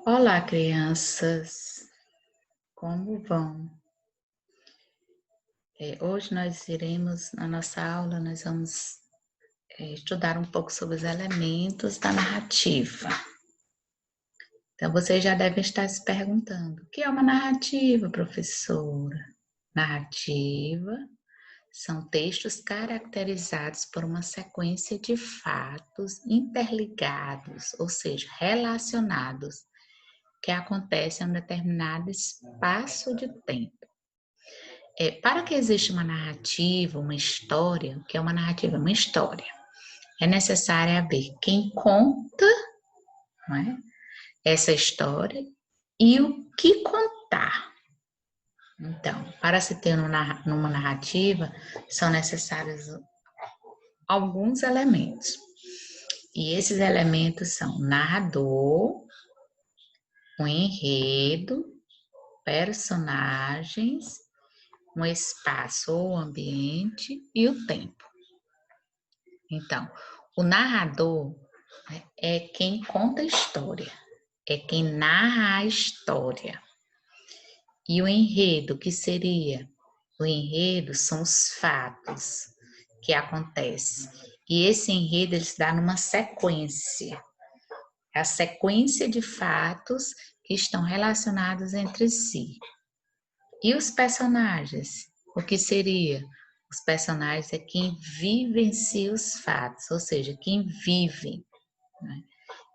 Olá, crianças, como vão? Hoje na nossa aula, nós vamos estudar um pouco sobre os elementos da narrativa. Então, vocês já devem estar se perguntando, o que é uma narrativa, professora? Narrativa são textos caracterizados por uma sequência de fatos interligados, ou seja, relacionados, que acontecem em um determinado espaço de tempo. Para que exista uma narrativa, uma história, o que é uma narrativa? Uma história. É necessário haver quem conta, não é, essa história e o que contar. Então, para se ter numa narrativa, são necessários alguns elementos. E esses elementos são narrador, um enredo, personagens, um espaço ou ambiente e o tempo. Então, o narrador, né, é quem conta a história, é quem narra a história. E o enredo, que seria? O enredo são os fatos que acontecem. E esse enredo ele se dá numa sequência. É a sequência de fatos que estão relacionados entre si. E os personagens? O que seria? Os personagens é quem vivencia os fatos, ou seja, quem vivem, né?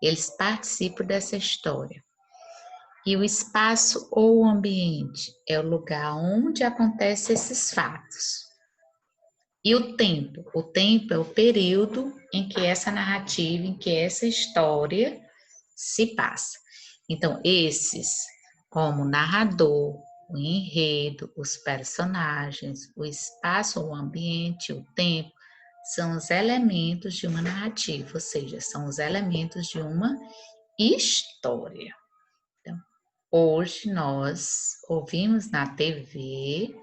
Eles participam dessa história. E o espaço ou o ambiente é o lugar onde acontecem esses fatos. E o tempo? O tempo é o período em que essa narrativa, em que essa história se passa. Então, esses, como narrador, o enredo, os personagens, o espaço ou o ambiente, o tempo, são os elementos de uma narrativa, ou seja, são os elementos de uma história. Então, hoje nós ouvimos na TV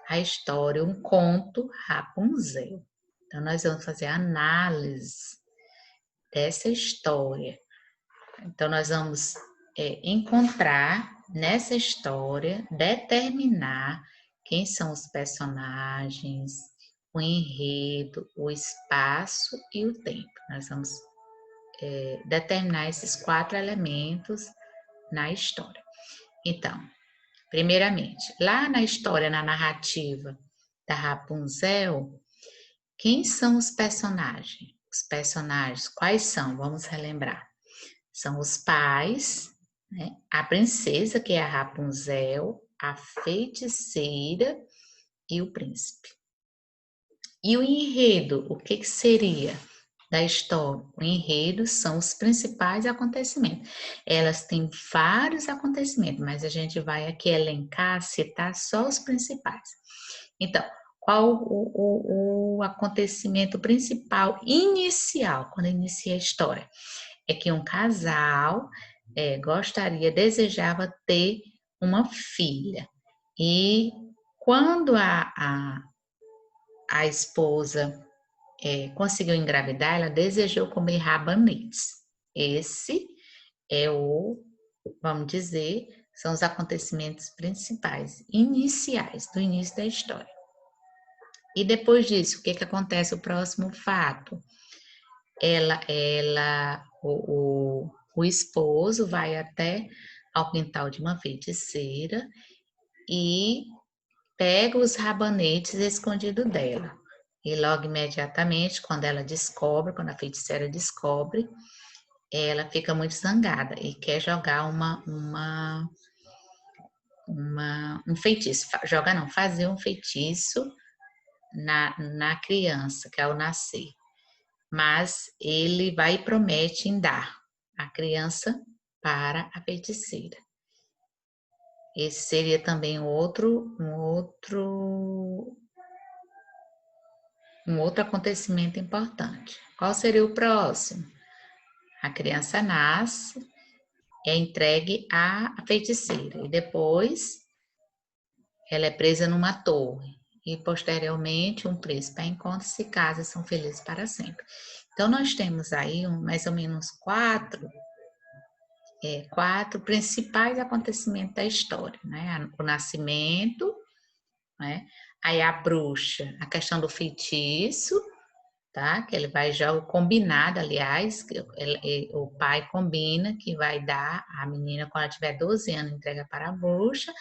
a história, um conto Rapunzel. Então, nós vamos fazer a análise dessa história. Então, nós vamos encontrar nessa história, determinar quem são os personagens, o enredo, o espaço e o tempo. Nós vamos determinar esses 4 elementos na história. Então, primeiramente, lá na história, na narrativa da Rapunzel, quem são os personagens? Os personagens, quais são? Vamos relembrar. São os pais, né? A princesa, que é a Rapunzel, a feiticeira e o príncipe. E o enredo, o que seria da história? O enredo são os principais acontecimentos. Elas têm vários acontecimentos, mas a gente vai aqui elencar, citar só os principais. Então, qual o acontecimento principal inicial, quando inicia a história? É que um casal desejava ter uma filha. E quando a esposa conseguiu engravidar, ela desejou comer rabanetes. Esse é vamos dizer, são os acontecimentos principais, iniciais, do início da história. E depois disso, o que acontece? O próximo fato. O esposo vai até ao quintal de uma feiticeira e pega os rabanetes escondidos dela. E logo imediatamente, quando a feiticeira descobre, ela fica muito zangada e quer jogar um feitiço. Fazer um feitiço na criança, que é ao nascer. Mas ele vai e promete em dar a criança para a feiticeira. Esse seria também um outro acontecimento importante. Qual seria o próximo? A criança nasce, é entregue à feiticeira e depois ela é presa numa torre. e posteriormente um príncipe a encontra, se casa e são felizes para sempre. Então nós temos aí mais ou menos quatro principais acontecimentos da história, né? O nascimento, né? Aí a bruxa, a questão do feitiço, tá? Que ele vai já combinado, aliás, o pai combina que vai dar a menina quando ela tiver 12 anos, entrega para a bruxa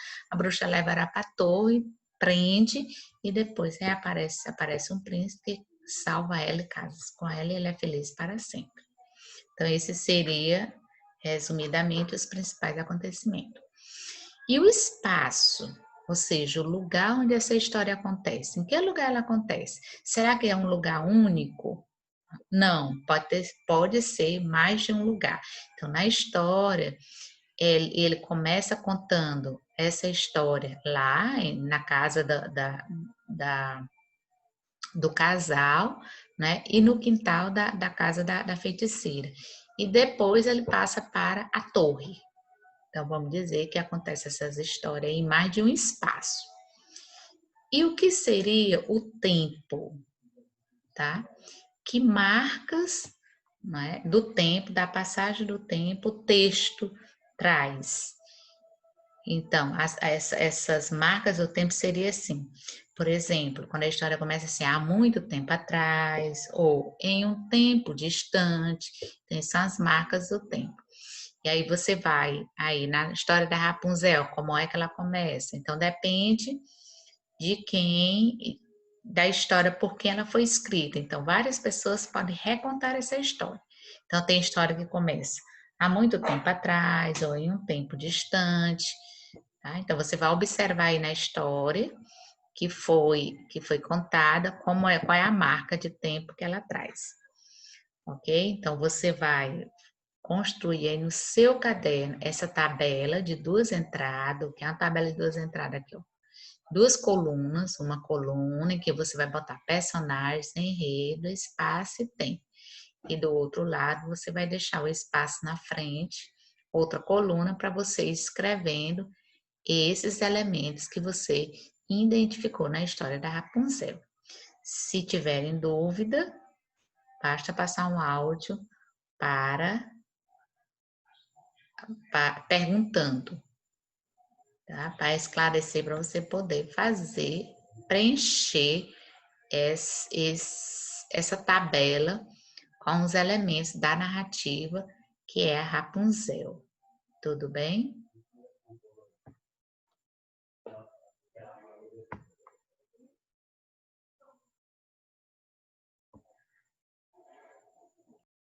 leva ela para a torre, prende e depois aparece um príncipe que salva ela e casa com ela e ela é feliz para sempre. Então esse seria resumidamente os principais acontecimentos. E o espaço, ou seja, o lugar onde essa história acontece. Em que lugar ela acontece? Será que é um lugar único? Não, pode ser mais de um lugar. Então, na história, ele começa contando essa história lá na casa do casal, né? E no quintal da casa da feiticeira. E depois ele passa para a torre. Então, vamos dizer que acontece essas histórias em mais de um espaço. E o que seria o tempo, tá? Que marcas, né, do tempo, da passagem do tempo, o texto traz. Então, essas marcas do tempo seria assim. Por exemplo, quando a história começa assim, há muito tempo atrás, ou em um tempo distante, então, são as marcas do tempo. E aí você vai aí na história da Rapunzel, como é que ela começa? Então depende de quem, da história por quem ela foi escrita. Então várias pessoas podem recontar essa história. Então tem história que começa há muito tempo atrás ou em um tempo distante, tá? Então você vai observar aí na história que foi contada qual é a marca de tempo que ela traz. Ok? Então você vai construir aí no seu caderno essa tabela de duas entradas, que é uma tabela de duas entradas aqui, ó. Duas colunas, uma coluna em que você vai botar personagens, enredo, espaço e tempo. E do outro lado você vai deixar o espaço na frente, outra coluna para você ir escrevendo esses elementos que você identificou na história da Rapunzel. Se tiverem dúvida, basta passar um áudio para perguntando, tá? Para esclarecer, para você poder preencher essa tabela com os elementos da narrativa que é a Rapunzel. Tudo bem?